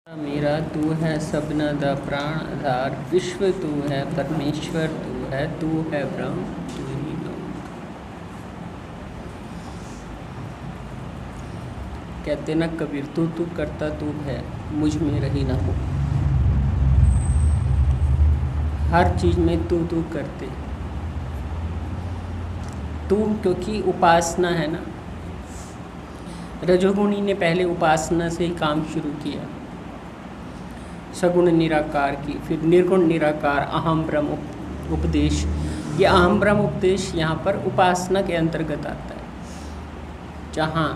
मेरा तू है सबना दा प्राण आधार, विश्व तू है परमेश्वर तू है ब्रह्म तू ही लोक। कहते ना कबीर, तू तू करता तू है, मुझ में रही ना हो। हर चीज में तू तू करते तू, क्योंकि उपासना है ना। रजोगुणी ने पहले उपासना से ही काम शुरू किया, सगुण निराकार की, फिर निर्गुण निराकार अहम ब्रह्म उपदेश। ये अहम ब्रह्म उपदेश यहाँ पर उपासना के अंतर्गत आता है, जहाँ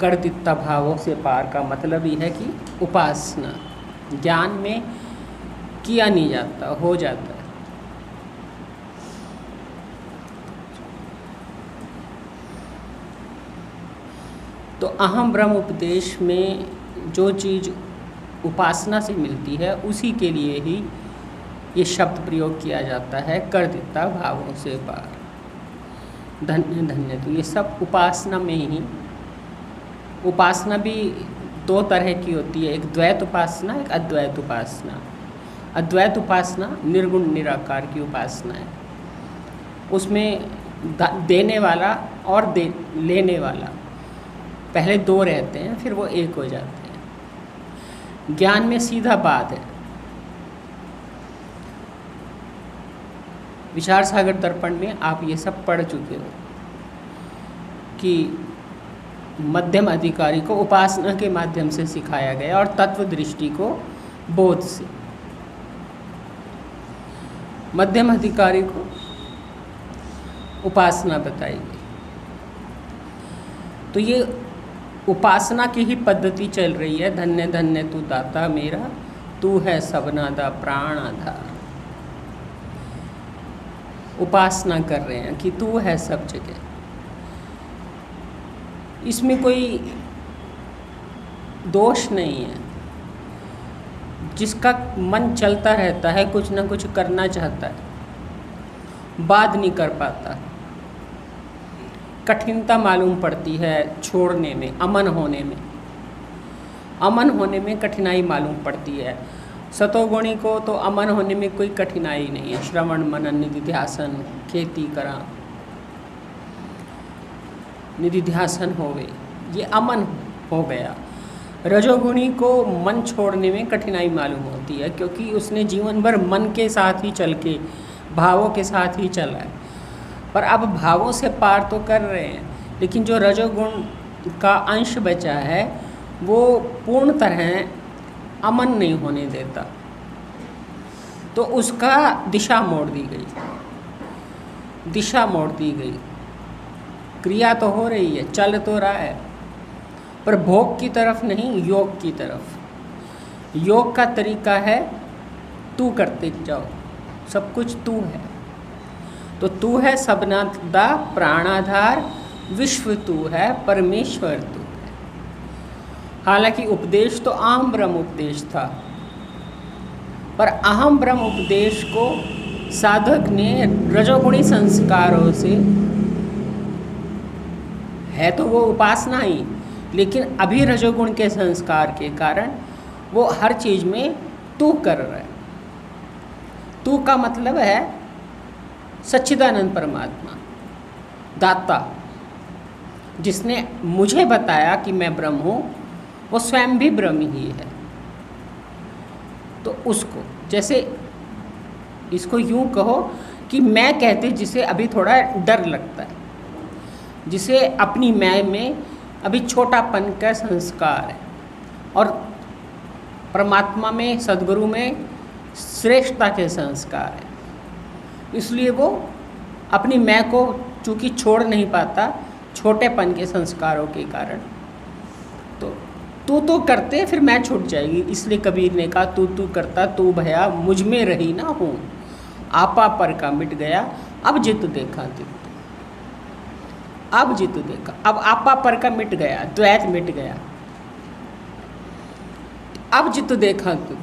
कर्तृत्व भावों से पार का मतलब ये है कि उपासना ज्ञान में किया नहीं जाता, हो जाता है। तो अहम ब्रह्म उपदेश में जो चीज़ उपासना से मिलती है, उसी के लिए ही ये शब्द प्रयोग किया जाता है, कर्तृत्व भावों से पार। धन्य धन्य, तो ये सब उपासना में ही। उपासना भी दो तरह की होती है, एक द्वैत उपासना, एक अद्वैत उपासना। अद्वैत उपासना निर्गुण निराकार की उपासना है। उसमें देने वाला और लेने वाला पहले दो रहते हैं, फिर वो एक हो जाते हैं। ज्ञान में सीधा बात है। विचार सागर दर्पण में आप ये सब पढ़ चुके हो कि मध्यम अधिकारी को उपासना के माध्यम से सिखाया गया और तत्व दृष्टि को बोध से। मध्यम अधिकारी को उपासना बताई गई। तो ये उपासना की ही पद्धति चल रही है। धन्य धन्य तू दाता मेरा, तू है सबना दा प्राण आधार। उपासना कर रहे हैं कि तू है सब जगह। इसमें कोई दोष नहीं है। जिसका मन चलता रहता है, कुछ ना कुछ करना चाहता है, बात नहीं कर पाता, कठिनता मालूम पड़ती है छोड़ने में, अमन होने में। अमन होने में कठिनाई मालूम पड़ती है। सतोगुणी को तो अमन होने में कोई कठिनाई नहीं है। श्रवण मनन निधिध्यासन, खेती करा निधिध्यासन होवे, ये अमन हो गया। रजोगुणी को मन छोड़ने में कठिनाई मालूम होती है, क्योंकि उसने जीवन भर मन के साथ ही चल के, भावों के साथ ही चला है। पर अब भावों से पार तो कर रहे हैं, लेकिन जो रजोगुण का अंश बचा है वो पूर्ण तरह अमन नहीं होने देता। तो उसका दिशा मोड़ दी गई, दिशा मोड़ दी गई। क्रिया तो हो रही है, चल तो रहा है, पर भोग की तरफ नहीं, योग की तरफ। योग का तरीका है तू करते जाओ, सब कुछ तू है। तो तू है सबना दा प्राणाधार, विश्व तू है परमेश्वर तू है। हालांकि उपदेश तो अहम ब्रह्म उपदेश था, पर अहम ब्रह्म उपदेश को साधक ने रजोगुणी संस्कारों से, है तो वो उपासना ही, लेकिन अभी रजोगुण के संस्कार के कारण वो हर चीज में तू कर रहा है। तू का मतलब है सच्चिदानंद परमात्मा, दाता, जिसने मुझे बताया कि मैं ब्रह्म हूँ, वो स्वयं भी ब्रह्म ही है। तो उसको, जैसे इसको यूं कहो कि मैं कहते जिसे अभी थोड़ा डर लगता है, जिसे अपनी मैं में अभी छोटापन का संस्कार है, और परमात्मा में, सद्गुरु में श्रेष्ठता के संस्कार है, इसलिए वो अपनी मैं को चूँकि छोड़ नहीं पाता छोटेपन के संस्कारों के कारण। तो तू तो करते फिर मैं छूट जाएगी, इसलिए कबीर ने कहा तू तू करता तू भया, मुझ में रही ना हूँ। आपा पर का मिट गया, अब जित देखा तित। अब जित देखा, अब आपा पर का मिट गया, द्वैत मिट गया, अब जित देखा तू।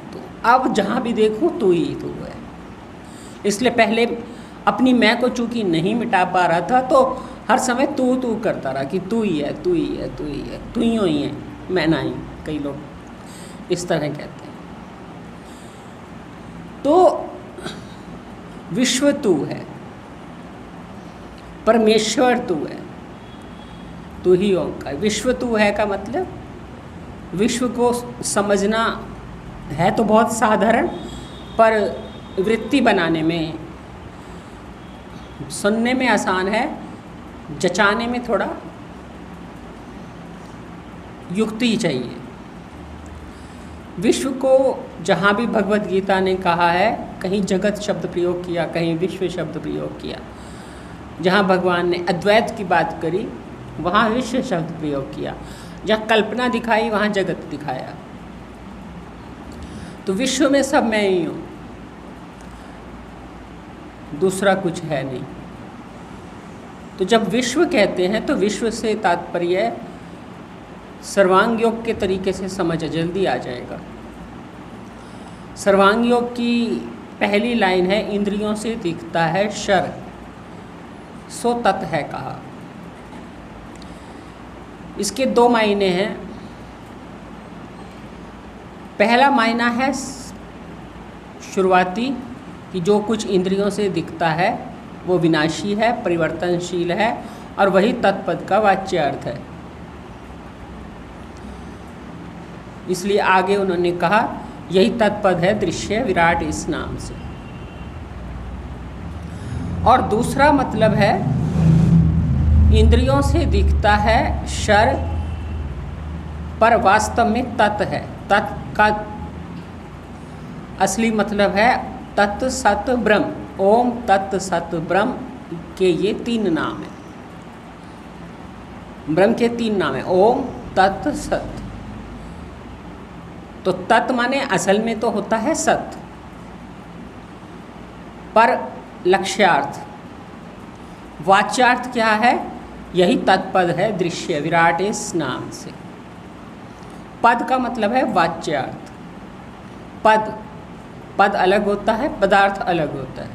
अब जहाँ भी देखूँ तू ही तू है। इसलिए पहले अपनी मैं को चूंकि नहीं मिटा पा रहा था, तो हर समय तू तू करता रहा कि तू ही है, तू ही है, तू ही है, तू ही है, मैं ना ही। कई लोग इस तरह कहते हैं। तो विश्व तू है, परमेश्वर तू है, तू ही ओंकार। विश्व तू है का मतलब विश्व को समझना है तो बहुत साधारण, पर वृत्ति बनाने में, सुनने में आसान है, जचाने में थोड़ा युक्ति चाहिए। विश्व को जहाँ भी भगवत गीता ने कहा है, कहीं जगत शब्द प्रयोग किया, कहीं विश्व शब्द प्रयोग किया। जहाँ भगवान ने अद्वैत की बात करी वहाँ विश्व शब्द प्रयोग किया, जहाँ कल्पना दिखाई वहाँ जगत दिखाया। तो विश्व में सब मैं ही हूँ, दूसरा कुछ है नहीं। तो जब विश्व कहते हैं तो विश्व से तात्पर्य सर्वांग योग के तरीके से समझ जल्दी आ जाएगा। सर्वांग योग की पहली लाइन है, इंद्रियों से दिखता है शर, सो तत् है कहा। इसके दो मायने हैं। पहला मायना है शुरुआती कि जो कुछ इंद्रियों से दिखता है वो विनाशी है, परिवर्तनशील है, और वही तत्पद का वाच्य अर्थ है। इसलिए आगे उन्होंने कहा यही तत्पद है दृश्य विराट इस नाम से। और दूसरा मतलब है इंद्रियों से दिखता है शर, पर वास्तव में तत् है। तत् का असली मतलब है तत् सत ब्रह्म। ओम तत् सत ब्रह्म के ये 3 नाम हैं। ब्रह्म के 3 नाम हैं, ओम तत् सत। तो तत् माने असल में तो होता है सत, पर लक्ष्यार्थ वाच्यार्थ क्या है? यही तत्पद है दृश्य विराट इस नाम से। पद का मतलब है वाच्यार्थ। पद अलग होता है, पदार्थ अलग होता है।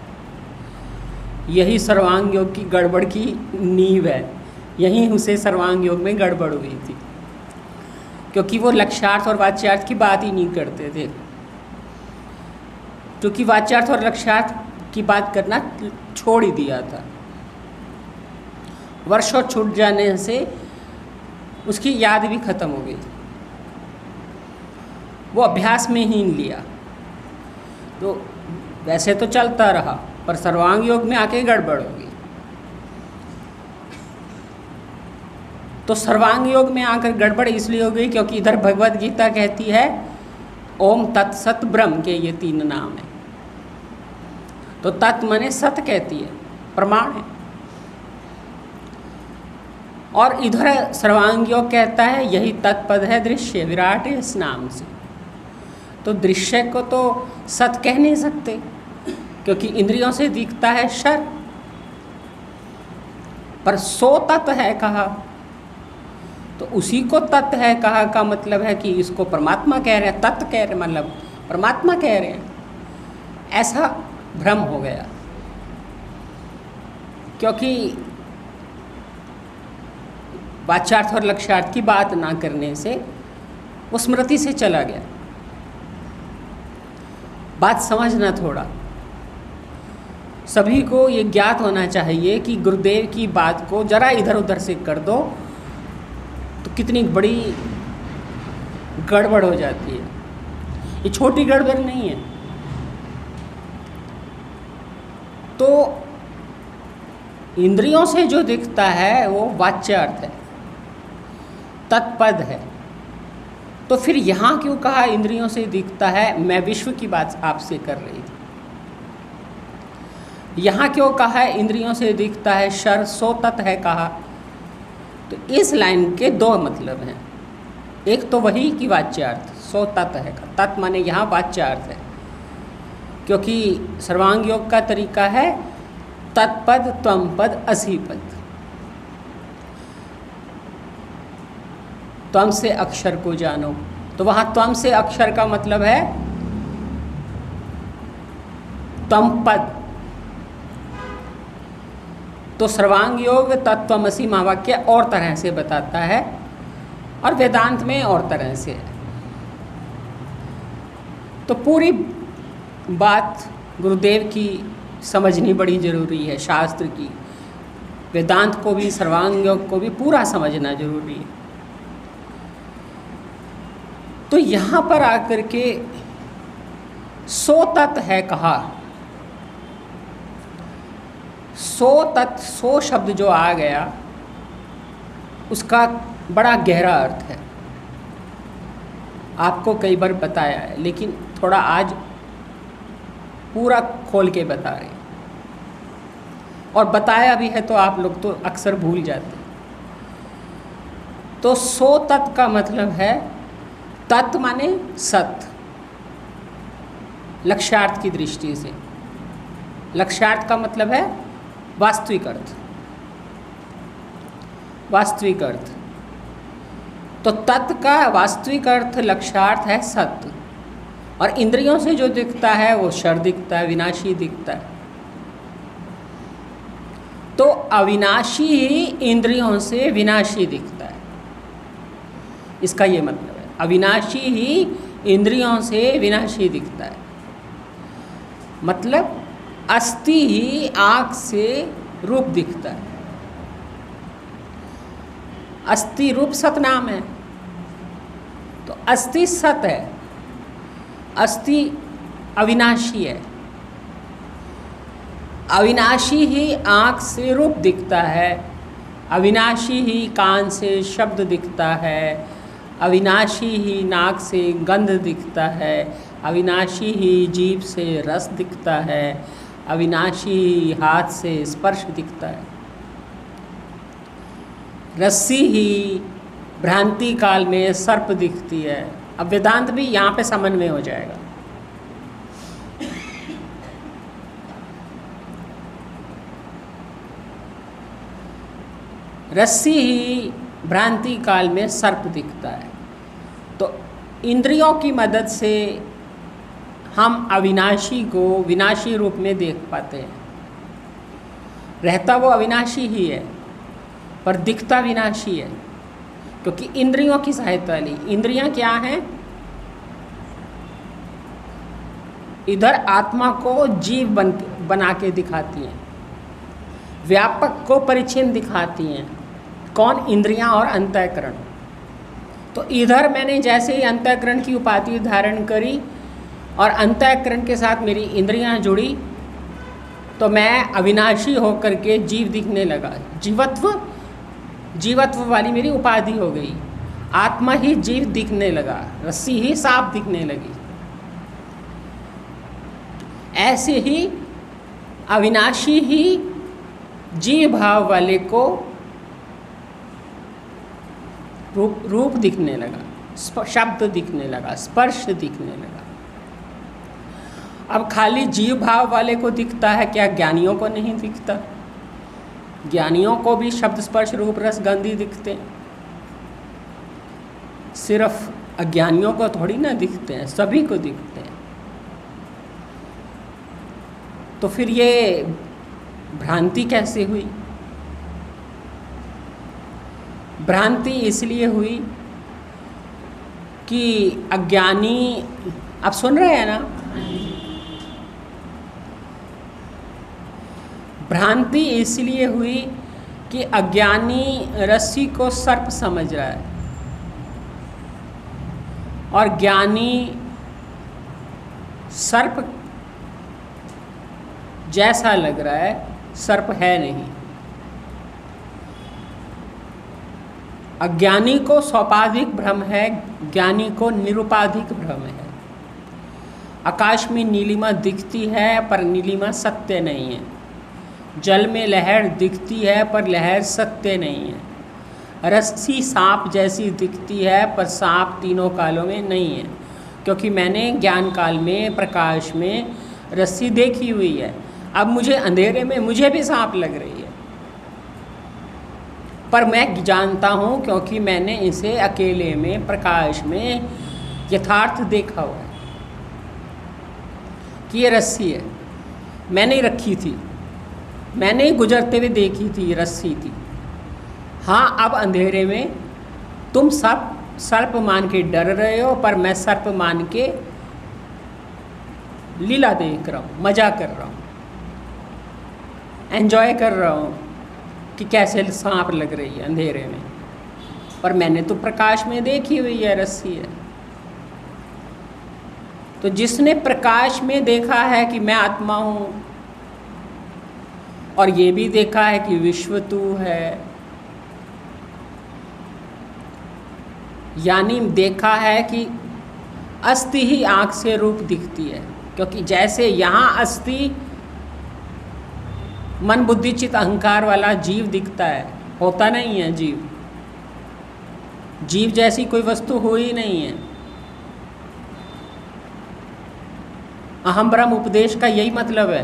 यही सर्वांग योग की गड़बड़ की नींव है। यहीं उसे सर्वांग योग में गड़बड़ हुई थी, क्योंकि वो लक्ष्यार्थ और वाच्यार्थ की बात ही नहीं करते थे। क्योंकि वाच्यार्थ और लक्ष्यार्थ की बात करना छोड़ ही दिया था। वर्षों छूट जाने से उसकी याद भी खत्म हो गई, वो अभ्यास में ही लिया। तो वैसे तो चलता रहा, पर सर्वांग योग में आके गड़बड़ हो गई। तो सर्वांग योग में आकर गड़बड़ इसलिए हो गई क्योंकि इधर भगवत गीता कहती है ओम तत्सत ब्रह्म के ये 3 नाम है। तो तत् माने सत कहती है, प्रमाण है। और इधर सर्वांग योग कहता है यही तत्पद है दृश्य विराट इस नाम से। तो दृश्य को तो सत कह नहीं सकते, क्योंकि इंद्रियों से दिखता है शर, पर सो तत् है कहा। तो उसी को तत् है कहा का मतलब है कि इसको परमात्मा कह रहे हैं, तत् कह रहे हैं मतलब परमात्मा कह रहे हैं। ऐसा भ्रम हो गया, क्योंकि वाच्यार्थ और लक्ष्यार्थ की बात ना करने से वो स्मृति से चला गया। बात समझना थोड़ा, सभी को ये ज्ञात होना चाहिए कि गुरुदेव की बात को जरा इधर उधर से कर दो तो कितनी बड़ी गड़बड़ हो जाती है। ये छोटी गड़बड़ नहीं है। तो इंद्रियों से जो दिखता है वो वाच्य अर्थ है, तत्पद है। तो फिर यहाँ क्यों कहा इंद्रियों से दिखता है? मैं विश्व की बात आपसे कर रही थी। यहाँ क्यों कहा है इंद्रियों से दिखता है शर, सो तत् है कहा? तो इस लाइन के 2 मतलब हैं। एक तो वही कि वाच्यार्थ, सो तत् है का, तत् माने यहाँ वाच्यार्थ है, क्योंकि सर्वांग योग का तरीका है तत्पद त्वम पद असि पद। त्वम से अक्षर को जानो, तो वहाँ त्वम से अक्षर का मतलब है त्वम पद। तो सर्वांग योग तत्त्वमसि महावाक्य और तरह से बताता है और वेदांत में और तरह से है। तो पूरी बात गुरुदेव की समझनी बड़ी ज़रूरी है, शास्त्र की, वेदांत को भी, सर्वांग योग को भी पूरा समझना जरूरी है। तो यहाँ पर आकर के सो तत्व है कहा। सो तत्व, सो शब्द जो आ गया उसका बड़ा गहरा अर्थ है, आपको कई बार बताया है, लेकिन थोड़ा आज पूरा खोल के बता रहे हैं। और बताया भी है तो आप लोग तो अक्सर भूल जाते हैं। तो सो तत्व का मतलब है, तत्व माने सत्य, लक्ष्यार्थ की दृष्टि से। लक्ष्यार्थ का मतलब है वास्तविक अर्थ, वास्तविक अर्थ। तो तत्व का वास्तविक अर्थ, लक्ष्यार्थ है सत्य, और इंद्रियों से जो दिखता है वो क्षर दिखता है, विनाशी दिखता है। तो अविनाशी ही इंद्रियों से विनाशी दिखता है, इसका ये मतलब है। अविनाशी ही इंद्रियों से विनाशी दिखता है, मतलब अस्थि ही आँख से रूप दिखता है। अस्थि रूप सतनाम है, तो अस्थि सत है, अस्थि अविनाशी है। अविनाशी ही आँख से रूप दिखता है, अविनाशी ही कान से शब्द दिखता है, अविनाशी ही नाक से गंध दिखता है, अविनाशी ही जीभ से रस दिखता है, अविनाशी ही हाथ से स्पर्श दिखता है। रस्सी ही भ्रांति काल में सर्प दिखती है। अब वेदांत भी यहाँ पे समन्वय हो जाएगा। रस्सी ही भ्रांति काल में सर्प दिखता है। तो इंद्रियों की मदद से हम अविनाशी को विनाशी रूप में देख पाते हैं। रहता वो अविनाशी ही है पर दिखता विनाशी है, क्योंकि इंद्रियों की सहायता ली। इंद्रियां क्या हैं? इधर आत्मा को जीव बना के दिखाती हैं, व्यापक को परिच्छिन्न दिखाती हैं। कौन? इंद्रियां और अंतःकरण। तो इधर मैंने जैसे ही अंतःकरण की उपाधि धारण करी और अंतःकरण के साथ मेरी इंद्रियां जुड़ी, तो मैं अविनाशी होकर के जीव दिखने लगा। जीवत्व वाली मेरी उपाधि हो गई। आत्मा ही जीव दिखने लगा, रस्सी ही सांप दिखने लगी। ऐसे ही अविनाशी ही जीव भाव वाले को रूप दिखने लगा, शब्द दिखने लगा, स्पर्श दिखने लगा। अब खाली जीव भाव वाले को दिखता है, क्या ज्ञानियों को नहीं दिखता? ज्ञानियों को भी शब्द स्पर्श रूप रस गंधी दिखते हैं। सिर्फ अज्ञानियों को थोड़ी ना दिखते हैं, सभी को दिखते हैं। तो फिर ये भ्रांति कैसे हुई? भ्रांति इसलिए हुई कि अज्ञानी, आप सुन रहे हैं ना? भ्रांति इसलिए हुई कि अज्ञानी रस्सी को सर्प समझ रहा है और ज्ञानी सर्प जैसा लग रहा है, सर्प है नहीं। अज्ञानी को सोपाधिक भ्रम है, ज्ञानी को निरुपाधिक भ्रम है। आकाश में नीलिमा दिखती है पर नीलिमा सत्य नहीं है। जल में लहर दिखती है पर लहर सत्य नहीं है। रस्सी सांप जैसी दिखती है पर सांप तीनों कालों में नहीं है, क्योंकि मैंने ज्ञान काल में, प्रकाश में रस्सी देखी हुई है। अब मुझे अंधेरे में मुझे भी सांप लग रही है, पर मैं जानता हूँ क्योंकि मैंने इसे अकेले में, प्रकाश में यथार्थ देखा हुआ है कि ये रस्सी है। मैंने रखी थी, मैंने गुजरते हुए देखी थी, रस्सी थी। हाँ, अब अंधेरे में तुम सब सर्प मान के डर रहे हो, पर मैं सर्प मान के लीला देख रहा हूँ, मज़ा कर रहा हूँ, एंजॉय कर रहा हूँ कि कैसे सांप लग रही है अंधेरे में, पर मैंने तो प्रकाश में देखी हुई है रस्सी है। तो जिसने प्रकाश में देखा है कि मैं आत्मा हूँ और ये भी देखा है कि विश्व तू है, यानी देखा है कि अस्थि ही आँख से रूप दिखती है, क्योंकि जैसे यहाँ अस्थि मन बुद्धि चित्त अहंकार वाला जीव दिखता है, होता नहीं है जीव, जीव जैसी कोई वस्तु हो ही नहीं है। अहम ब्रह्म उपदेश का यही मतलब है।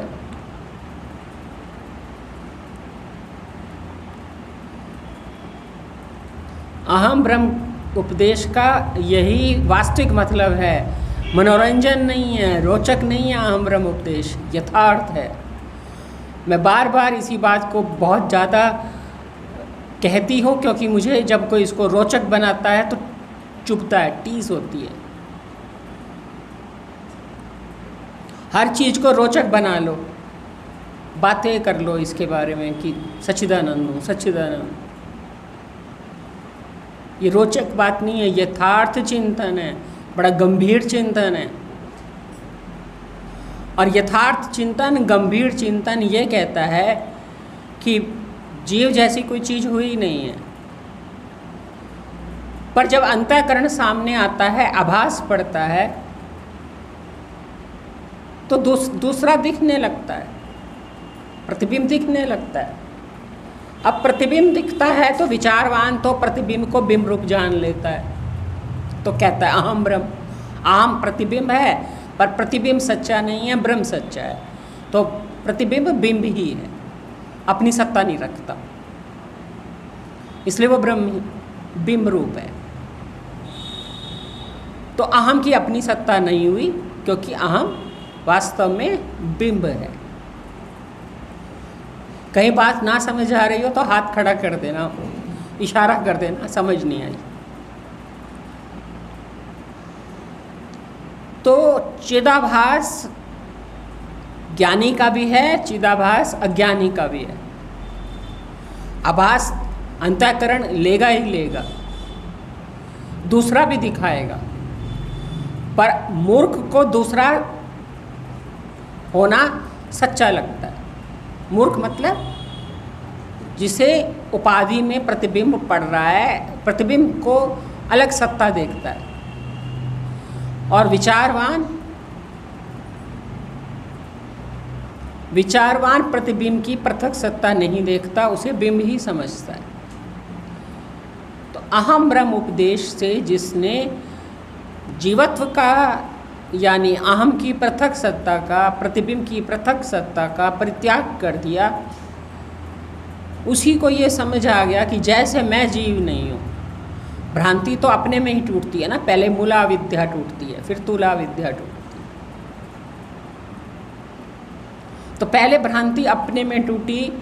अहम ब्रह्म उपदेश का यही वास्तविक मतलब है, मनोरंजन नहीं है, रोचक नहीं है। अहम ब्रह्म उपदेश यथार्थ है। मैं बार बार इसी बात को बहुत ज़्यादा कहती हूँ, क्योंकि मुझे जब कोई इसको रोचक बनाता है तो चुभता है, टीस होती है। हर चीज़ को रोचक बना लो, बातें कर लो इसके बारे में कि सच्चिदानंद हूँ, सच्चिदानंद। ये रोचक बात नहीं है, यथार्थ चिंतन है, बड़ा गंभीर चिंतन है। और यथार्थ चिंतन, गंभीर चिंतन ये कहता है कि जीव जैसी कोई चीज़ हुई नहीं है, पर जब अंतःकरण सामने आता है, आभास पड़ता है, तो दूसरा दिखने लगता है, प्रतिबिंब दिखने लगता है। अब प्रतिबिंब दिखता है तो विचारवान तो प्रतिबिंब को बिंब रूप जान लेता है, तो कहता है अहम ब्रह्म। अहम प्रतिबिंब है, पर प्रतिबिंब सच्चा नहीं है, ब्रह्म सच्चा है। तो प्रतिबिंब बिंब ही है, अपनी सत्ता नहीं रखता, इसलिए वो ब्रह्म बिंब रूप है। तो अहम की अपनी सत्ता नहीं हुई, क्योंकि अहम वास्तव में बिंब है। कहीं बात ना समझ आ रही हो तो हाथ खड़ा कर देना, इशारा कर देना, समझ नहीं आई। तो चिदाभास ज्ञानी का भी है, चिदाभास अज्ञानी का भी है। आभास अंतःकरण लेगा ही लेगा, दूसरा भी दिखाएगा, पर मूर्ख को दूसरा होना सच्चा लगता है। मूर्ख मतलब जिसे उपाधि में प्रतिबिंब पड़ रहा है, प्रतिबिंब को अलग सत्ता देखता है। और विचारवान प्रतिबिंब की पृथक सत्ता नहीं देखता, उसे बिंब ही समझता है। तो अहम ब्रह्म उपदेश से जिसने जीवत्व का, यानी अहम की पृथक सत्ता का, प्रतिबिंब की पृथक सत्ता का परित्याग कर दिया, उसी को ये समझ आ गया कि जैसे मैं जीव नहीं हूँ। भ्रांति तो अपने में ही टूटती है ना, पहले मूला विद्या टूटती है, फिर तुला विद्या टूटती है। तो पहले भ्रांति अपने में टूटी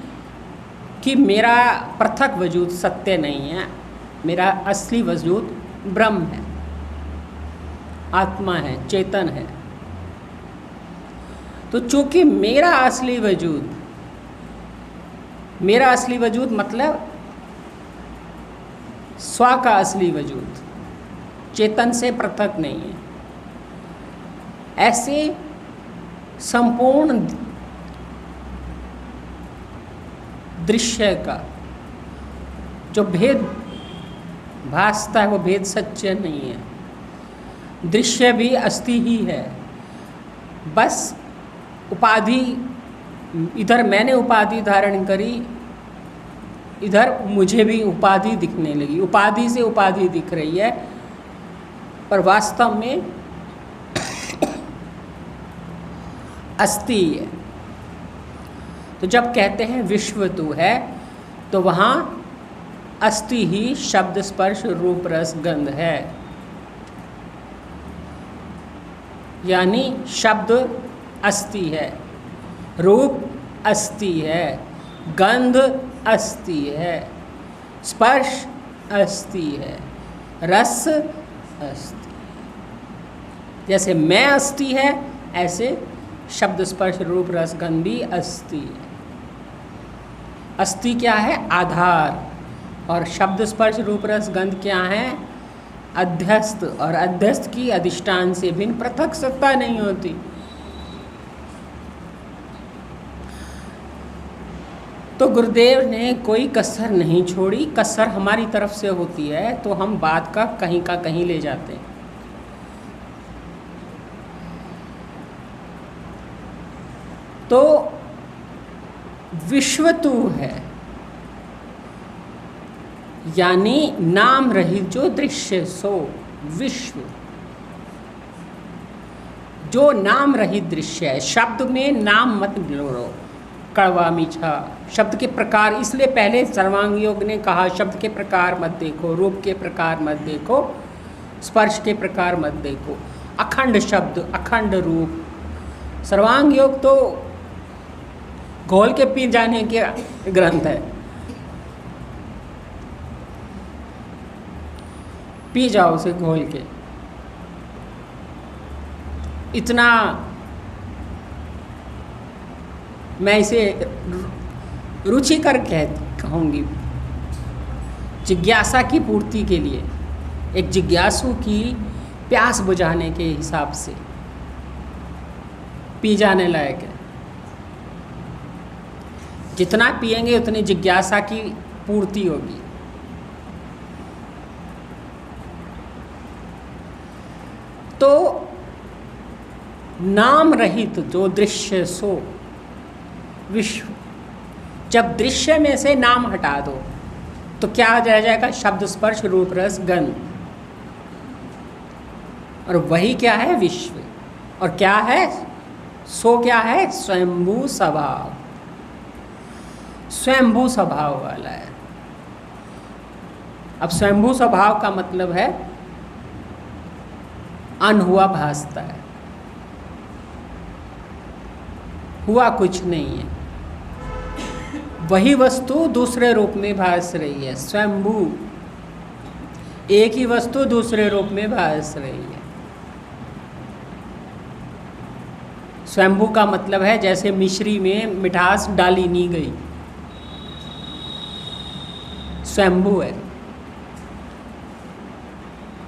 कि मेरा पृथक वजूद सत्य नहीं है, मेरा असली वजूद ब्रह्म है, आत्मा है, चेतन है। तो चूंकि मेरा असली वजूद मतलब स्व का असली वजूद चेतन से पृथक नहीं है, ऐसे संपूर्ण दृश्य का जो भेद भासता है वो भेद सच्चे नहीं है। दृश्य भी अस्थि ही है, बस उपाधि, इधर मैंने उपाधि धारण करी, इधर मुझे भी उपाधि दिखने लगी, उपाधि से उपाधि दिख रही है, पर वास्तव में अस्थि है। तो जब कहते हैं विश्व तू है, तो वहाँ अस्थि ही शब्द स्पर्श रूप रस गंध है। यानी शब्द अस्थि है, रूप अस्थि है, गंध अस्थि है, स्पर्श अस्थि है, रस अस्थि। जैसे मैं अस्थि है, ऐसे शब्द स्पर्श रूप रस गंध भी अस्ति है। अस्ति क्या है? आधार। और शब्द स्पर्श रूप रस गंध क्या है? अध्यस्त। और अध्यस्त की अधिष्ठान से भिन्न पृथक सत्ता नहीं होती। तो गुरुदेव ने कोई कसर नहीं छोड़ी। कसर हमारी तरफ से होती है तो हम बात का कहीं ले जाते हैं। तो विश्व तू है, यानी नाम रहित जो दृश्य सो विश्व, जो नाम रहित दृश्य है। शब्द में नाम मत जोड़ो, कड़वा मीठा शब्द के प्रकार। इसलिए पहले सर्वांग योग ने कहा शब्द के प्रकार मत देखो, रूप के प्रकार मत देखो, स्पर्श के प्रकार मत देखो। अखंड शब्द, अखंड रूप। सर्वांग योग तो घोल के पी जाने के ग्रंथ है। पी जाओ उसे घोल के। इतना मैं इसे रुचिकर कहूँगी, जिज्ञासा की पूर्ति के लिए, एक जिज्ञासु की प्यास बुझाने के हिसाब से पी जाने लायक है। जितना पिएंगे उतनी जिज्ञासा की पूर्ति होगी। तो नाम रहित जो दृश्य सो विश्व। जब दृश्य में से नाम हटा दो तो क्या रह जाएगा? शब्द स्पर्श रूप रस गंध। और वही क्या है? विश्व। और क्या है? सो क्या है? स्वयंभू स्वभाव। स्वयंभू स्वभाव वाला है। अब स्वयंभू स्वभाव का मतलब है अनहुआ भासता है, हुआ कुछ नहीं है। वही वस्तु दूसरे रूप में भास रही है। स्वयंभू, एक ही वस्तु दूसरे रूप में भास रही है। स्वयंभू का मतलब है जैसे मिश्री में मिठास डाली नहीं गई, स्वयंभू है।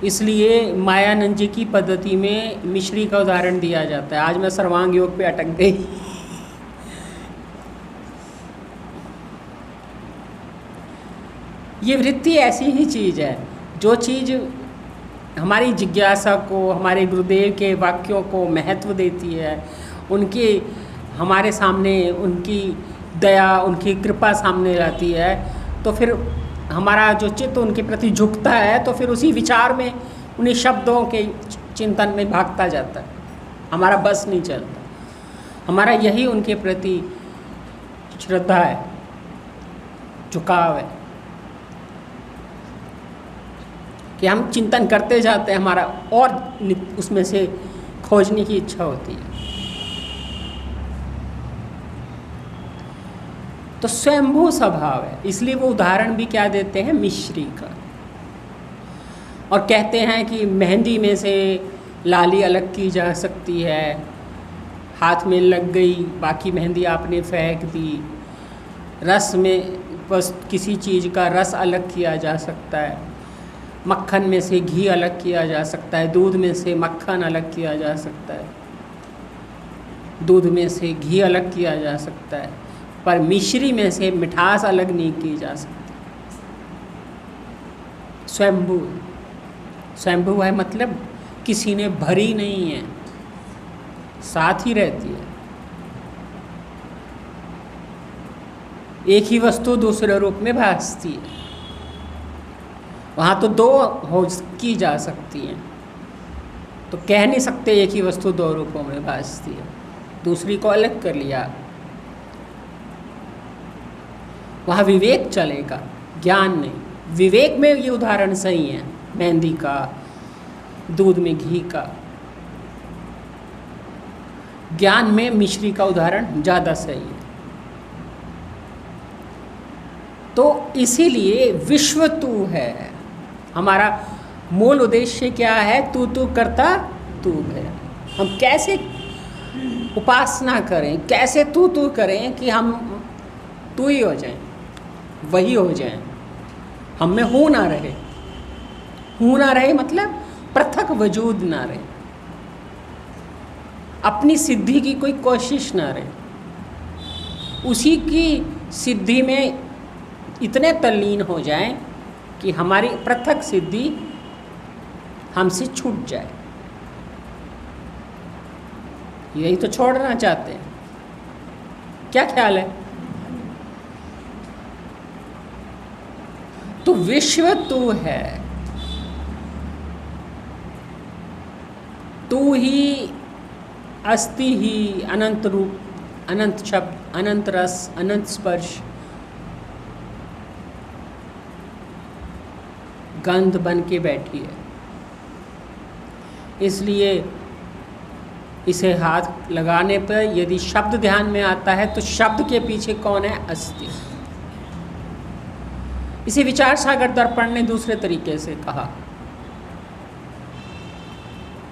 इसलिए मायानंद जी की पद्धति में मिश्री का उदाहरण दिया जाता है। आज मैं सर्वांग योग पे अटक गई। ये वृत्ति ऐसी ही चीज़ है, जो चीज़ हमारी जिज्ञासा को, हमारे गुरुदेव के वाक्यों को महत्व देती है, उनके हमारे सामने उनकी दया, उनकी कृपा सामने लाती है, तो फिर हमारा जो चित्त उनके प्रति झुकता है, तो फिर उसी विचार में, उन्हीं शब्दों के चिंतन में भागता जाता है। हमारा बस नहीं चलता। हमारा यही उनके प्रति श्रद्धा है, झुकाव है कि हम चिंतन करते जाते हैं, हमारा और उसमें से खोजने की इच्छा होती है। तो स्वयंभू स्वभाव है। इसलिए वो उदाहरण भी क्या देते हैं? मिश्री का। और कहते हैं कि मेहंदी में से लाली अलग की जा सकती है, हाथ में लग गई, बाकी मेहंदी आपने फेंक दी। रस में बस किसी चीज़ का रस अलग किया जा सकता है, मक्खन में से घी अलग किया जा सकता है, दूध में से मक्खन अलग किया जा सकता है, दूध में से घी अलग किया जा सकता है, पर मिश्री में से मिठास अलग नहीं की जा सकती। स्वयंभू, स्वयंभू है मतलब किसी ने भरी नहीं है, साथ ही रहती है। एक ही वस्तु दूसरे रूप में भासती है। वहाँ तो दो हो की जा सकती हैं, तो कह नहीं सकते एक ही वस्तु दो रूपों में भासती है। दूसरी को अलग कर लिया, वहाँ विवेक चलेगा, ज्ञान नहीं। विवेक में ये उदाहरण सही है, मेहंदी का, दूध में घी का। ज्ञान में मिश्री का उदाहरण ज़्यादा सही है। तो इसीलिए विश्व तू है। हमारा मूल उद्देश्य क्या है? तू तू करता तू है। हम कैसे उपासना करें, कैसे तू करें कि हम तू ही हो जाएं, वही हो जाएं, हम में हूँ ना रहे। हूँ ना रहे मतलब पृथक वजूद ना रहे, अपनी सिद्धि की कोई कोशिश ना रहे, उसी की सिद्धि में इतने तल्लीन हो जाएं कि हमारी पृथक सिद्धि हमसे छूट जाए। यही तो छोड़ना चाहते हैं, क्या ख्याल है? तो विश्व तू है, तू ही अस्ति ही, अनंत रूप, अनंत शब्द, अनंत रस, अनंत स्पर्श, गंध बन के बैठी है। इसलिए इसे हाथ लगाने पर यदि शब्द ध्यान में आता है तो शब्द के पीछे कौन है? अस्ति। इसे विचार सागर दर्पण ने दूसरे तरीके से कहा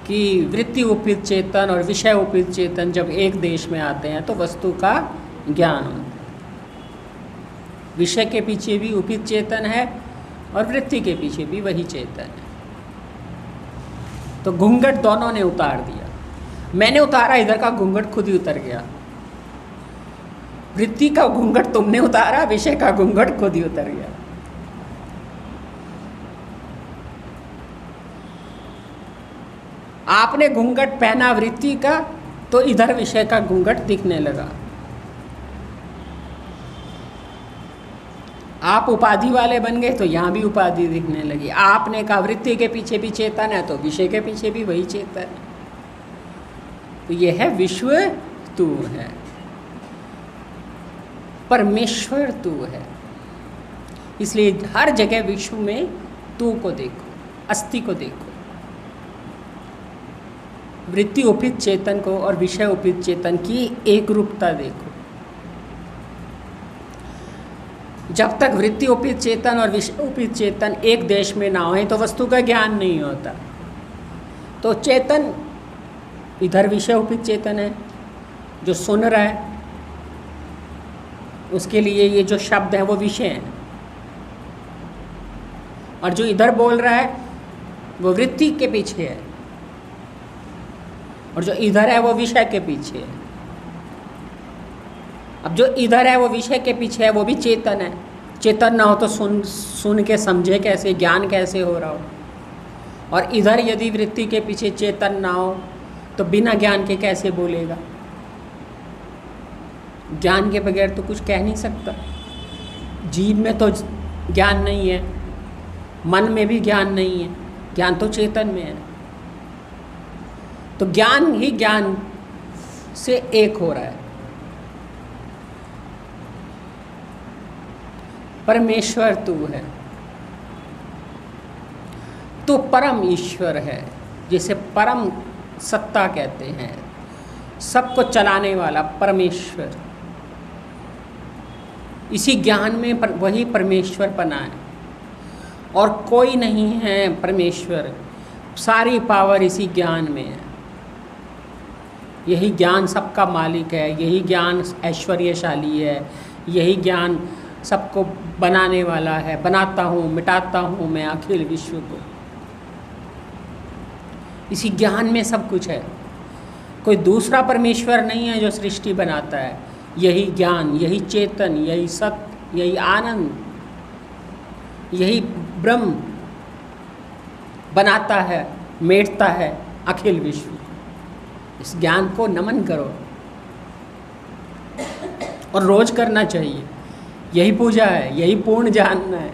कि वृत्ति उपित चेतन और विषय उपित चेतन जब एक देश में आते हैं तो वस्तु का ज्ञान होता है। विषय के पीछे भी उपित चेतन है और वृत्ति के पीछे भी वही चेतन है। तो घूंघट दोनों ने उतार दिया। मैंने उतारा, इधर का घूंघट खुद ही उतर गया। वृत्ति का घूंघट तुमने उतारा, विषय का घूंघट खुद ही उतर गया। आपने घूंघट पहना वृत्ति का तो इधर विषय का घूंघट दिखने लगा। आप उपाधि वाले बन गए तो यहाँ भी उपाधि दिखने लगी। आपने कहा वृत्ति के पीछे भी चेतन है तो विषय के पीछे भी वही चेतन है। तो यह है विश्व तू है, परमेश्वर तू है। इसलिए हर जगह विश्व में तू को देखो, अस्थि को देखो, वृत्ति उपित चेतन को और विषय उपित चेतन की एक रूपता देखो। जब तक वृत्ति उपित चेतन और विषय उपित चेतन एक देश में ना होए तो वस्तु का ज्ञान नहीं होता। तो चेतन इधर विषय उपित चेतन है जो सुन रहा है, उसके लिए ये जो शब्द है वो विषय है, और जो इधर बोल रहा है वो वृत्ति के पीछे है, और जो इधर है वो विषय के पीछे है। अब जो इधर है वो विषय के पीछे है, वो भी चेतन है। चेतन ना हो तो सुन के समझे कैसे, ज्ञान कैसे हो रहा हो। और इधर यदि वृत्ति के पीछे चेतन ना हो तो बिना ज्ञान के कैसे बोलेगा? ज्ञान के बगैर तो कुछ कह नहीं सकता। जीव में तो ज्ञान नहीं है, मन में भी ज्ञान नहीं है, ज्ञान तो चेतन में है। तो ज्ञान ही ज्ञान से एक हो रहा है। परमेश्वर तू है, तो परम ईश्वर है, जिसे परम सत्ता कहते हैं, सबको चलाने वाला परमेश्वर। इसी ज्ञान में वही परमेश्वर बना है और कोई नहीं है परमेश्वर। सारी पावर इसी ज्ञान में है। यही ज्ञान सबका मालिक है, यही ज्ञान ऐश्वर्यशाली है, यही ज्ञान सबको बनाने वाला है। बनाता हूँ, मिटाता हूँ मैं अखिल विश्व को। इसी ज्ञान में सब कुछ है। कोई दूसरा परमेश्वर नहीं है जो सृष्टि बनाता है। यही ज्ञान, यही चेतन, यही सत्य, यही आनंद, यही ब्रह्म बनाता है, मेटता है अखिल विश्व। इस ज्ञान को नमन करो और रोज करना चाहिए। यही पूजा है, यही पूर्ण जानना है।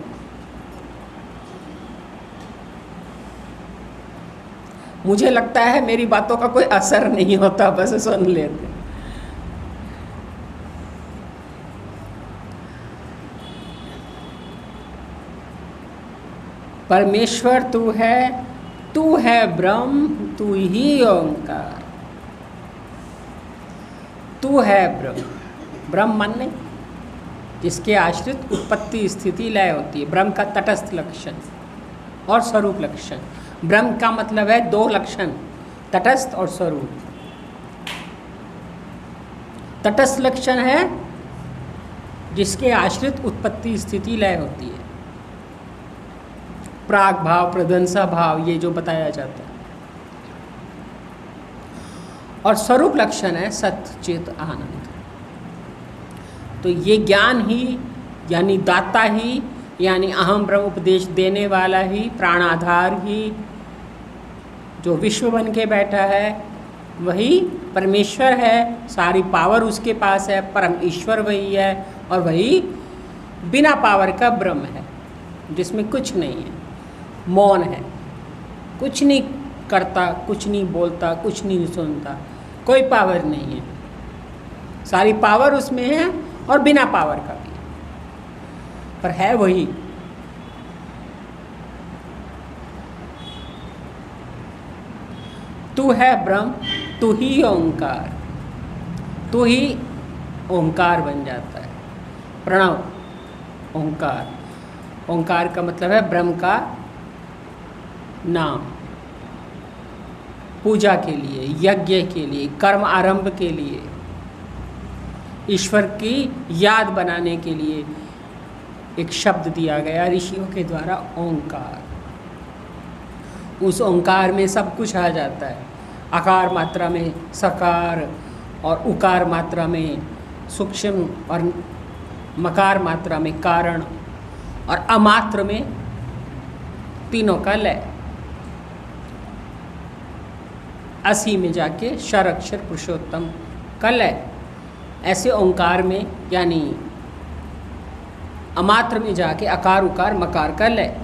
मुझे लगता है मेरी बातों का कोई असर नहीं होता, बस सुन लेते। परमेश्वर तू है ब्रह्म, तू ही ओंकार। तू है ब्रह्म। ब्रह्म मन नहीं, जिसके आश्रित उत्पत्ति स्थिति लय होती है। ब्रह्म का तटस्थ लक्षण और स्वरूप लक्षण। ब्रह्म का मतलब है दो लक्षण, तटस्थ और स्वरूप। तटस्थ लक्षण है जिसके आश्रित उत्पत्ति स्थिति लय होती है, प्राग भाव, प्रध्वंसा भाव, ये जो बताया जाता है। और स्वरूप लक्षण है सत्य चित आनंद। तो ये ज्ञान ही यानी दाता ही, यानी अहम ब्रह्म उपदेश देने वाला ही, प्राणाधार ही, जो विश्व बन के बैठा है वही परमेश्वर है। सारी पावर उसके पास है, परम ईश्वर वही है, और वही बिना पावर का ब्रह्म है जिसमें कुछ नहीं है, मौन है, कुछ नहीं करता, कुछ नहीं बोलता, कुछ नहीं सुनता, कोई पावर नहीं है। सारी पावर उसमें है और बिना पावर का भी, पर है वही। तू है ब्रह्म, तू ही ओंकार, तू ही ओंकार बन जाता है। प्रणव ओंकार, ओंकार का मतलब है ब्रह्म का नाम, पूजा के लिए, यज्ञ के लिए, कर्म आरंभ के लिए, ईश्वर की याद बनाने के लिए एक शब्द दिया गया ऋषियों के द्वारा, ओंकार। उस ओंकार में सब कुछ आ जाता है। आकार मात्रा में सकार, और उकार मात्रा में सूक्ष्म, और मकार मात्रा में कारण, और अमात्र में तीनों का लय। असी में जाके क्षर अक्षर पुरुषोत्तम का लय। ऐसे ओंकार में यानी अमात्र में जाके अकार उकार मकार का लय।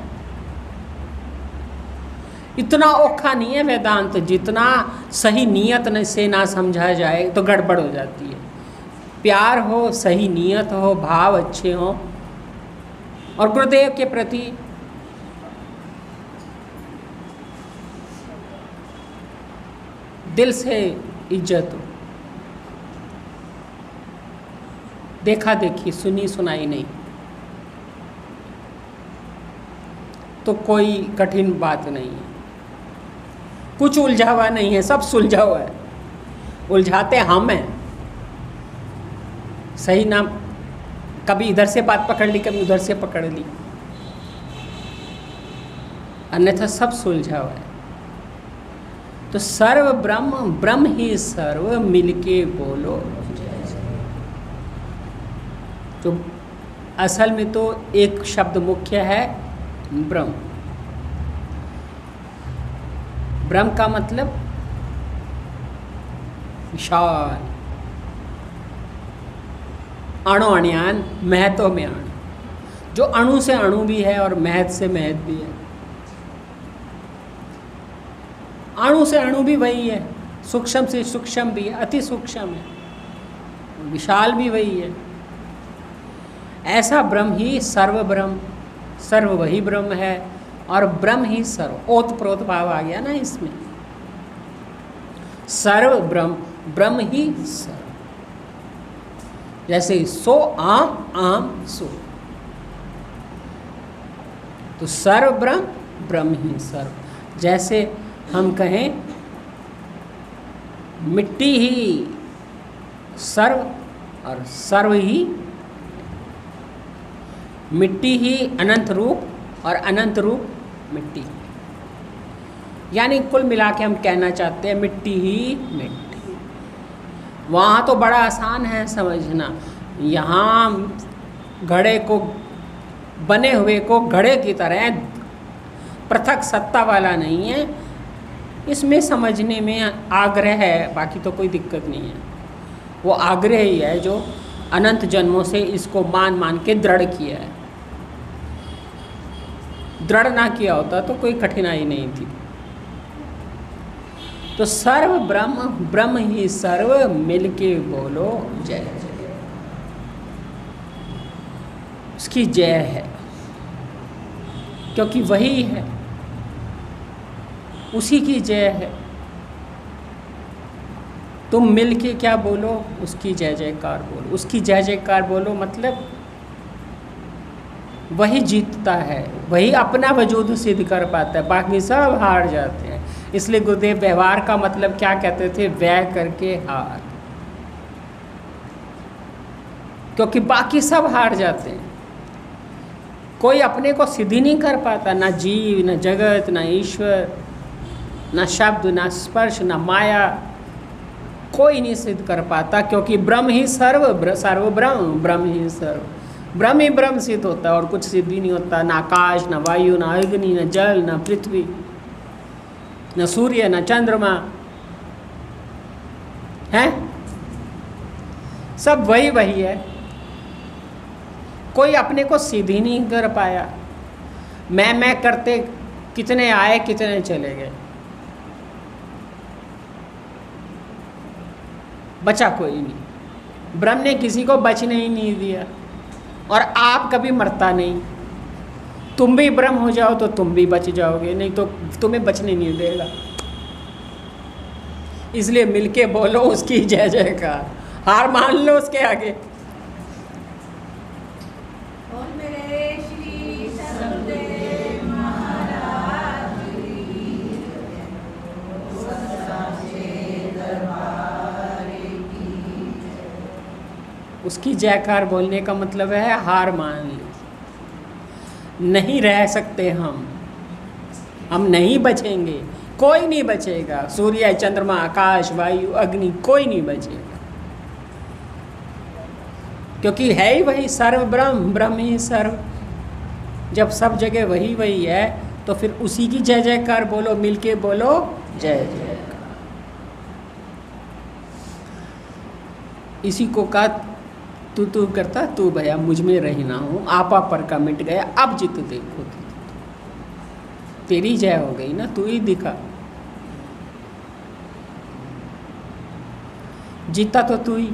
इतना औखा नहीं है वेदांत, जितना सही नियत से ना समझा जाए तो गड़बड़ हो जाती है। प्यार हो, सही नियत हो, भाव अच्छे हो, और गुरुदेव के प्रति दिल से इज्जत हो, देखा देखी सुनी सुनाई नहीं, तो कोई कठिन बात नहीं है। कुछ उलझा हुआ नहीं है, सब सुलझा हुआ है। उलझाते हम हैं। सही नाम, कभी इधर से बात पकड़ ली, कभी उधर से पकड़ ली, अन्यथा सब सुलझा हुआ है। तो सर्व ब्रह्म, ब्रह्म ही सर्व, मिलके बोलो। तो असल में तो एक शब्द मुख्य है, ब्रह्म। ब्रह्म का मतलब विशाल, अणु अणियान, महत्व में अणु, जो अणु से अणु भी है और महत से महत भी है। अणु से अणु भी वही है, सूक्ष्म से सूक्ष्म भी है, अति सूक्ष्म है, विशाल भी वही है। ऐसा ब्रह्म ही सर्व ब्रह्म, सर्व वही ब्रह्म है, और ब्रह्म ही सर्व, ओत प्रोत भाव आ गया ना इसमें। सर्व ब्रह्म, ब्रह्म ही सर्व। जैसे सो आम, आम सो, तो सर्व ब्रह्म, ब्रह्म ही सर्व। जैसे हम कहें मिट्टी ही सर्व और सर्व ही, मिट्टी ही अनंत रूप और अनंत रूप मिट्टी। यानी कुल मिला के हम कहना चाहते हैं मिट्टी ही मिट्टी। वहाँ तो बड़ा आसान है समझना, यहाँ घड़े को, बने हुए को घड़े की तरह पृथक सत्ता वाला नहीं है, इसमें समझने में आग्रह है, बाकी तो कोई दिक्कत नहीं है। वो आग्रह ही है जो अनंत जन्मों से इसको मान मान के दृढ़ किया है। दृढ़ ना किया होता तो कोई कठिनाई नहीं थी। तो सर्व ब्रह्म, ब्रह्म ही सर्व, मिलके बोलो जय जय। उसकी जय है क्योंकि वही है, उसी की जय है। तुम मिलके क्या बोलो, उसकी जय जयकार बोलो। उसकी जय जयकार बोलो मतलब वही जीतता है, वही अपना वजूद सिद्ध कर पाता है, बाकी सब हार जाते हैं। इसलिए गुरुदेव व्यवहार का मतलब क्या कहते थे, व्यय करके हार। क्योंकि बाकी सब हार जाते हैं। कोई अपने को सिद्ध ही नहीं कर पाता, ना जीव, ना जगत, ना ईश्वर, ना शब्द, ना स्पर्श, ना माया, कोई नहीं सिद्ध कर पाता, क्योंकि ब्रह्म ही सर्व, सर्व ब्रह्म, ब्रह्म ही सर्व, ब्रह्म ही ब्रह्म सिद्ध होता है और कुछ सिद्ध ही नहीं होता। ना आकाश, ना वायु, ना अग्नि, ना जल, ना पृथ्वी, ना सूर्य, ना चंद्रमा है, सब वही वही है। कोई अपने को सिद्ध ही नहीं कर पाया। मैं करते कितने आए, कितने चले गए, बचा कोई नहीं। ब्रह्म ने किसी को बचने ही नहीं दिया, और आप कभी मरता नहीं। तुम भी ब्रह्म हो जाओ तो तुम भी बच जाओगे, नहीं तो तुम्हें बचने नहीं देगा। इसलिए मिलके बोलो उसकी जय जयकार, हार मान लो उसके आगे। उसकी जयकार बोलने का मतलब है हार मान ली। नहीं रह सकते हम नहीं बचेंगे, कोई नहीं बचेगा। सूर्य, चंद्रमा, आकाश, वायु, अग्नि, कोई नहीं बचेगा, क्योंकि है ही वही सर्व ब्रह्म, ब्रह्म ही सर्व। जब सब जगह वही वही है तो फिर उसी की जय जयकार बोलो, मिलके बोलो जय जयकार। इसी को कहा तू करता तू भया मुझ में रही ना हूँ, आपा पर का मिट गया अब जित देखो। तेरी जय हो गई ना, तू ही दिखा। जीता तो तू ही,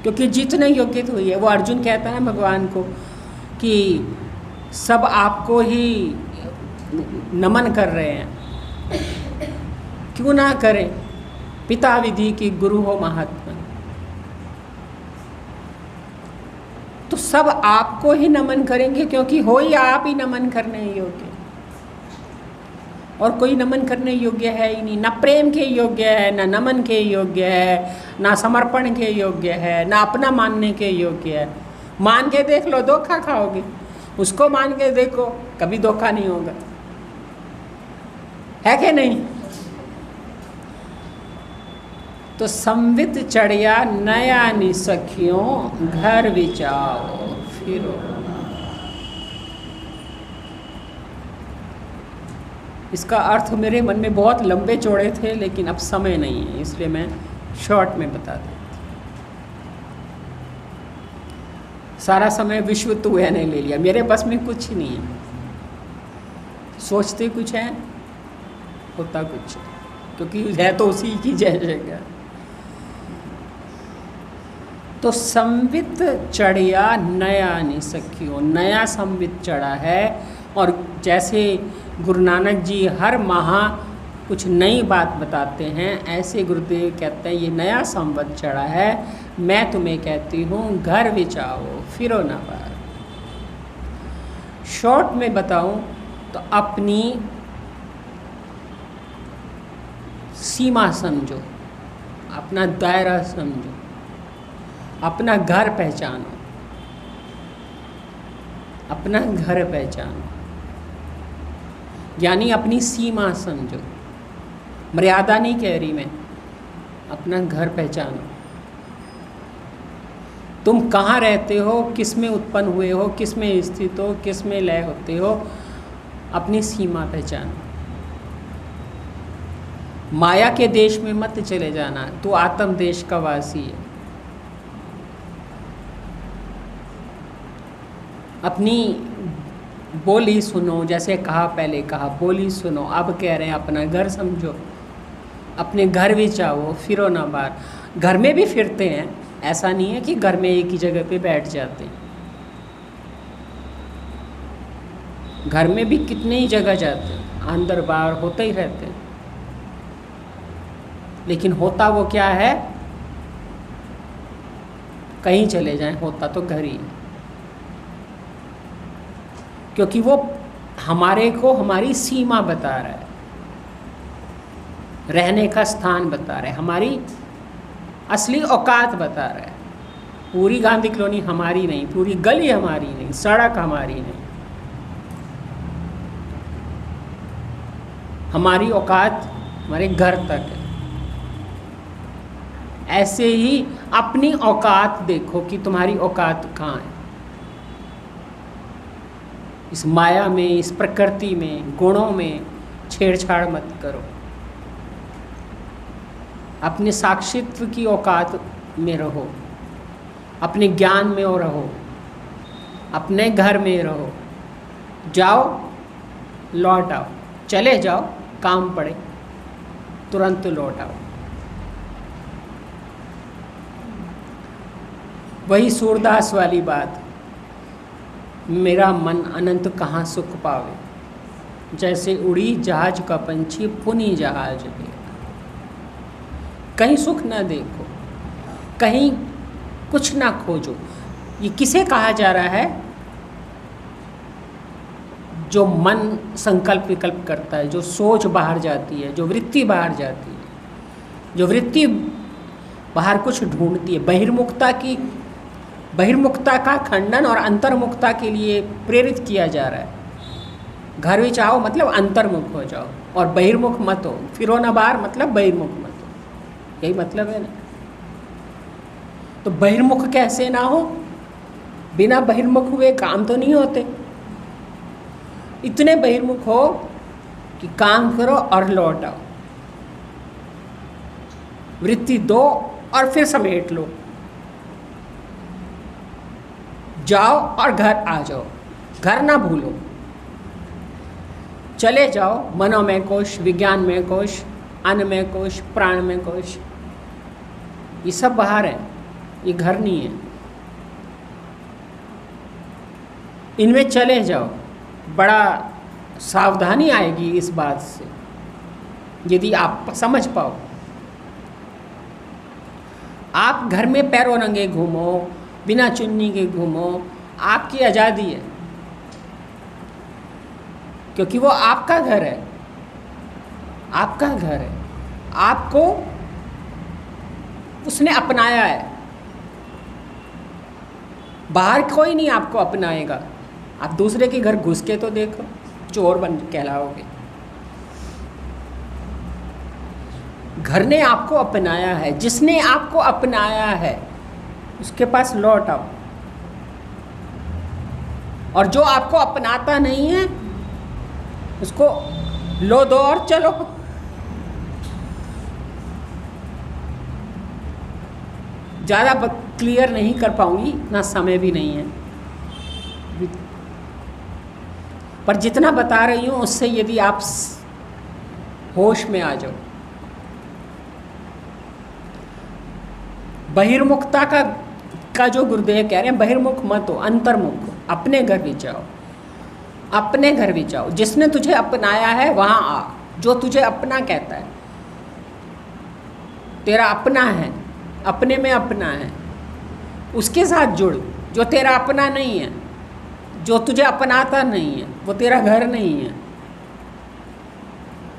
क्योंकि जीतने योग्य तो ही है। वो अर्जुन कहता है भगवान को कि सब आपको ही नमन कर रहे हैं, क्यों ना करें। पिता विधि की गुरु हो महात्मा, तो सब आपको ही नमन करेंगे, क्योंकि हो ही आप ही नमन करने योग्य, और कोई नमन करने योग्य है ही नहीं। ना प्रेम के योग्य है, ना नमन के योग्य है, ना समर्पण के योग्य है, ना अपना मानने के योग्य है। मान के देख लो, धोखा खाओगे। उसको मान के देखो, कभी धोखा नहीं होगा, है कि नहीं। तो संवित चढ़िया नया नि सखियों, घर विचाओ फिरो। इसका अर्थ मेरे मन में बहुत लंबे चौड़े थे, लेकिन अब समय नहीं है, इसलिए मैं शॉर्ट में बता देता। सारा समय विश्व तू है ने ले लिया, मेरे बस में कुछ नहीं है। सोचते कुछ है, होता कुछ है, क्योंकि है तो उसी की जय जयकार। तो संवित चढ़िया नया नि सखियो, नया संवित चढ़ा है। और जैसे गुरु नानक जी हर माह कुछ नई बात बताते हैं, ऐसे गुरुदेव कहते हैं ये नया संवत चढ़ा है, मैं तुम्हें कहती हूँ घर विचाओ फिरो ना बार। शॉर्ट में बताऊँ तो अपनी सीमा समझो, अपना दायरा समझो, अपना घर पहचानो, अपना घर पहचानो, यानी अपनी सीमा समझो। मर्यादा नहीं कह रही मैं, अपना घर पहचानो। तुम कहाँ रहते हो, किस में उत्पन्न हुए हो, किस में स्थित हो, किस में लय होते हो, अपनी सीमा पहचानो। माया के देश में मत चले जाना, तू आत्म देश का वासी है। अपनी बोली सुनो, जैसे कहा पहले कहा बोली सुनो, अब कह रहे हैं अपना घर समझो, अपने घर भी चाहो फिरो ना बार। घर में भी फिरते हैं, ऐसा नहीं है कि घर में एक ही जगह पे बैठ जाते हैं। घर में भी कितने ही जगह जाते हैं, अंदर बाहर होते ही रहते हैं। लेकिन होता वो क्या है, कहीं चले जाएं, होता तो घर ही है, क्योंकि वो हमारे को हमारी सीमा बता रहा है, रहने का स्थान बता रहा है, हमारी असली औकात बता रहा है। पूरी गांधी कॉलोनी हमारी नहीं, पूरी गली हमारी नहीं, सड़क हमारी नहीं। हमारी औकात हमारे घर तक है। ऐसे ही अपनी औकात देखो कि तुम्हारी औकात कहाँ है। इस माया में, इस प्रकृति में, गुणों में छेड़छाड़ मत करो। अपने साक्षित्व की औकात में रहो, अपने ज्ञान में और रहो, अपने घर में रहो। जाओ लौट आओ, चले जाओ, काम पड़े तुरंत लौट आओ। वही सूरदास वाली बात, मेरा मन अनंत कहाँ सुख पावे, जैसे उड़ी जहाज का पंछी पुनी जहाज में। कहीं सुख ना देखो, कहीं कुछ ना खोजो। ये किसे कहा जा रहा है? जो मन संकल्प विकल्प करता है, जो सोच बाहर जाती है, जो वृत्ति बाहर जाती है, जो वृत्ति बाहर कुछ ढूंढती है। बहिर्मुखता का खंडन और अंतर्मुखता के लिए प्रेरित किया जा रहा है। घर में चाहो मतलब अंतर्मुख हो जाओ, और बहिर्मुख मत हो। फिरो ना बाहर मतलब बहिर्मुख मत हो, यही मतलब है ना। तो बहिर्मुख कैसे ना हो? बिना बहिर्मुख हुए काम तो नहीं होते। इतने बहिर्मुख हो कि काम करो और लौट आओ, वृत्ति दो और फिर समेट लो, जाओ और घर आ जाओ, घर ना भूलो। चले जाओ मनोमय कोश, विज्ञान में कोश, अन्नमय कोश, प्राण में कोश, ये सब बाहर है, ये घर नहीं है। इनमें चले जाओ। बड़ा सावधानी आएगी इस बात से, यदि आप समझ पाओ। आप घर में पैरों नंगे घूमो, बिना चुन्नी के घूमो, आपकी आज़ादी है, क्योंकि वो आपका घर है, आपका घर है। आपको उसने अपनाया है, बाहर कोई नहीं आपको अपनाएगा। आप दूसरे के घर घुस के तो देखो, चोर बन कहलाओगे। घर ने आपको अपनाया है, जिसने आपको अपनाया है उसके पास लौट आओ। और जो आपको अपनाता नहीं है उसको लो दो और चलो। ज़्यादा क्लियर नहीं कर पाऊंगी, ना समय भी नहीं है, पर जितना बता रही हूँ उससे यदि आप होश में आ जाओ। बहिर्मुखता का जो गुरुदेव कह रहे हैं, बहिर्मुख मत हो, अंतर्मुख, अपने घर भी जाओ, अपने घर भी जाओ। जिसने तुझे अपनाया है वहाँ आ, जो तुझे अपना कहता है, तेरा अपना है, अपने में अपना है, उसके साथ जुड़। जो तेरा अपना नहीं है, जो तुझे अपनाता नहीं है, वो तेरा घर नहीं है।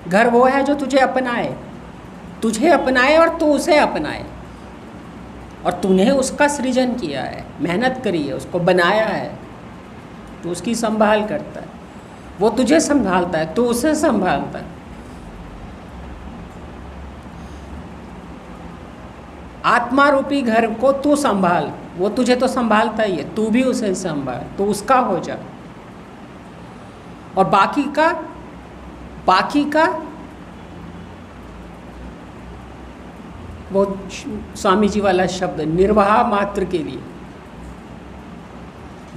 घर वो है जो तुझे अपनाए, तुझे अपनाए और तू उसे अपनाए। और तूने उसका सृजन किया है, मेहनत करी है, उसको बनाया है, तो उसकी संभाल करता है। वो तुझे संभालता है, तू उसे संभालता है। आत्मा रूपी घर को तू संभाल, वो तुझे तो संभालता ही है, तू भी उसे संभाल, तू उसका हो जा। और बाकी का वो स्वामी जी वाला शब्द, निर्वाह मात्र के लिए,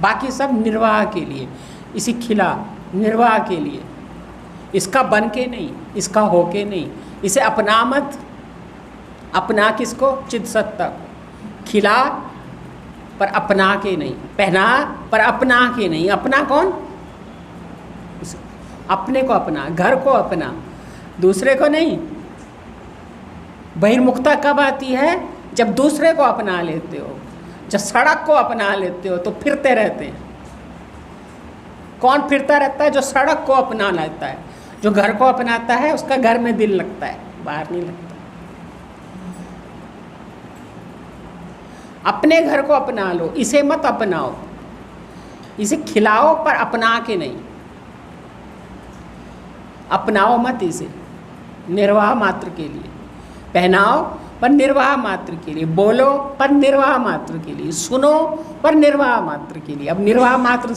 बाकी सब निर्वाह के लिए, इसी खिला निर्वाह के लिए। इसका बन के नहीं, इसका हो के नहीं। इसे अपना मत, अपना किसको? चिद सत्ता को। खिला पर अपना के नहीं, पहना पर अपना के नहीं। अपना कौन? अपने को अपना, घर को अपना, दूसरे को नहीं। बहिर्मुखता कब आती है? जब दूसरे को अपना लेते हो, जब सड़क को अपना लेते हो तो फिरते रहते हैं। कौन फिरता रहता है? जो सड़क को अपना लेता है। जो घर को अपनाता है उसका घर में दिल लगता है, बाहर नहीं लगता। अपने घर को अपना लो, इसे मत अपनाओ। इसे खिलाओ पर अपना के नहीं, अपनाओ मत इसे, निर्वाह मात्र के लिए। पहनाओ पर निर्वाह मात्र के लिए, बोलो पर निर्वाह मात्र के लिए, सुनो पर निर्वाह मात्र के लिए। अब निर्वाह मात्र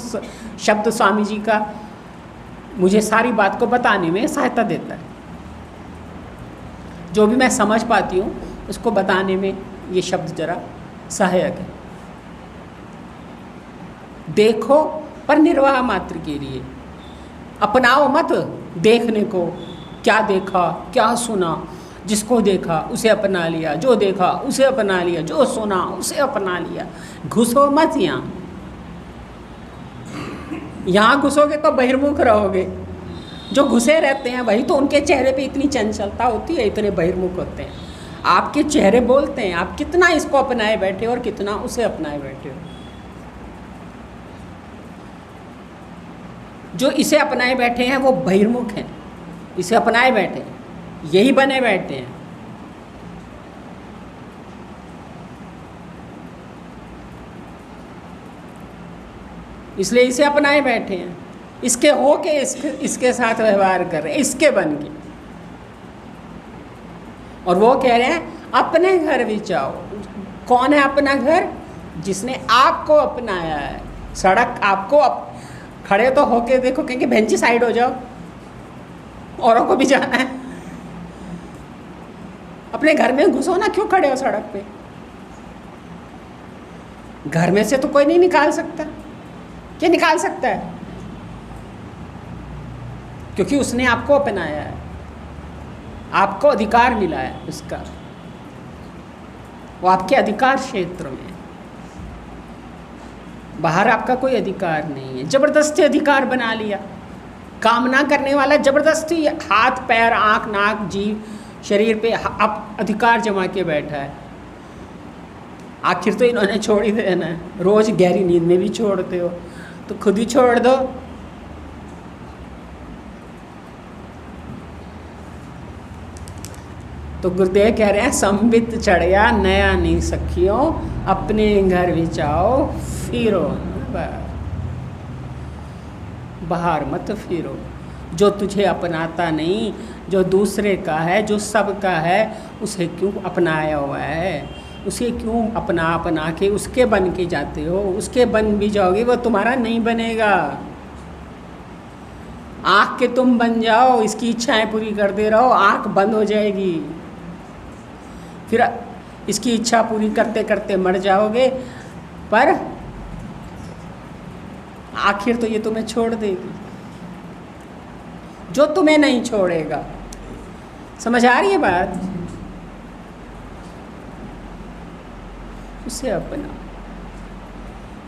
शब्द स्वामी जी का मुझे सारी बात को बताने में सहायता देता है। जो भी मैं समझ पाती हूँ उसको बताने में ये शब्द जरा सहायक है। देखो पर निर्वाह मात्र के लिए, अपनाओ मत देखने को। क्या देखा, क्या सुना, जिसको देखा उसे अपना लिया, जो देखा उसे अपना लिया, जो सुना उसे अपना लिया। घुसो मत यहाँ, यहाँ घुसोगे तो बहिर्मुख रहोगे। जो घुसे रहते हैं वही तो, उनके चेहरे पे इतनी चंचलता होती है, इतने बहिर्मुख होते हैं। आपके चेहरे बोलते हैं आप कितना इसको अपनाए बैठे हो और कितना उसे अपनाए बैठे हो। जो इसे अपनाए बैठे हैं वो बहिर्मुख हैं, इसे अपनाए बैठे हैं, यही बने बैठे हैं। इसलिए इसे अपनाए बैठे हैं, इसके हो के इसके साथ व्यवहार कर रहे हैं, इसके बन के। और वो कह रहे हैं अपने घर भी जाओ। कौन है अपना घर? जिसने आपको अपनाया है। सड़क आपको खड़े तो होके देखो, कहेंगे बहन जी साइड हो जाओ, औरों को भी जाना है। अपने घर में घुसो ना, क्यों खड़े हो सड़क पे? घर में से तो कोई नहीं निकाल सकता। क्या निकाल सकता है? क्योंकि उसने आपको अपनाया है, आपको अधिकार मिला है उसका, वो आपके अधिकार क्षेत्र में। बाहर आपका कोई अधिकार नहीं है, जबरदस्ती अधिकार बना लिया। कामना करने वाला जबरदस्ती हाथ पैर आंख नाक जीभ शरीर पे अब अधिकार जमा के बैठा है। आखिर तो इन्होंने छोड़ ही देना है। रोज गहरी नींद में भी छोड़ते हो तो खुद ही छोड़ दो। तो गुरुदेव कह रहे हैं संबित चढ़िया नया नहीं सखियों, अपने घर भी आओ फिरो बाहर मत फिरो। जो तुझे अपनाता नहीं, जो दूसरे का है, जो सबका है, उसे क्यों अपनाया हुआ है? उसे क्यों अपना के उसके बन के जाते हो? उसके बन भी जाओगे वो तुम्हारा नहीं बनेगा। आँख के तुम बन जाओ, इसकी इच्छाएं पूरी करते रहो, आँख बंद हो जाएगी। फिर इसकी इच्छा पूरी करते करते मर जाओगे, पर आखिर तो ये तुम्हें छोड़ देगी। जो तुम्हें नहीं छोड़ेगा। समझ आ रही है बात? उसे अपना।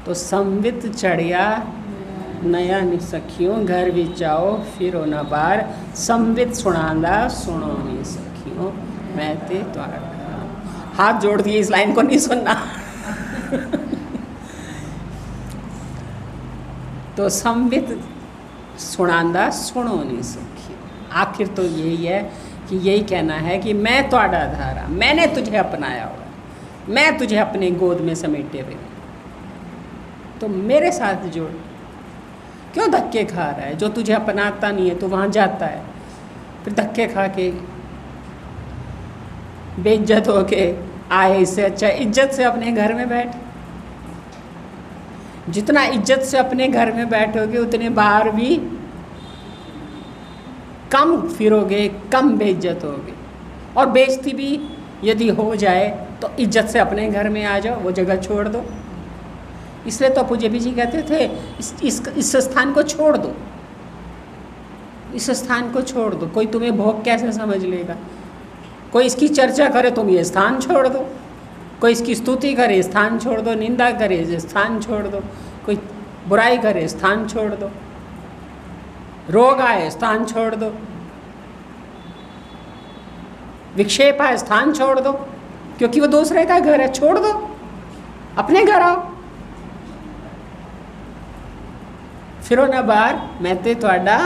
तो संवित चढ़िया नया निसखियों, घर भी जाओ फिरो न बार। संवित सुनांदा सुनो नी सखियों, मैं ते द्वारा। हाथ जोड़ दिए, इस लाइन को नहीं सुनना। तो संवित सुनांदा सुनो नहीं सखियों। आखिर तो यही है कि यही कहना है कि मैं त्वाड़ा धारा, मैंने तुझे अपनाया हुआ, मैं तुझे अपने गोद में समेटे हुए, तो मेरे साथ जोड़। क्यों धक्के खा रहा है? जो तुझे अपनाता नहीं है तो वहाँ जाता है, फिर धक्के खा के बेइज्जत हो के आए। इससे अच्छा इज्जत से अपने घर में बैठ। जितना इज्जत से अपने घर में बैठोगे उतने बाहर भी कम फिरोगे, कम बेइज्जत होगे। और बेइज्जती भी यदि हो जाए तो इज्जत से अपने घर में आ जाओ, वो जगह छोड़ दो। इसलिए तो पूज्य जी कहते थे इस स्थान को छोड़ दो, इस स्थान को छोड़ दो। कोई तुम्हें भोग कैसे समझ लेगा? कोई इसकी चर्चा करे तुम ये स्थान छोड़ दो, कोई इसकी स्तुति करे स्थान छोड़ दो, निंदा करे स्थान छोड़ दो, कोई बुराई करे स्थान छोड़ दो, रोग आए स्थान छोड़ दो, विक्षेप आए स्थान छोड़ दो। क्योंकि वो दूसरे का घर है, छोड़ दो, अपने घर आओ। फिरो ना बार, मैं ते त्वाड़ा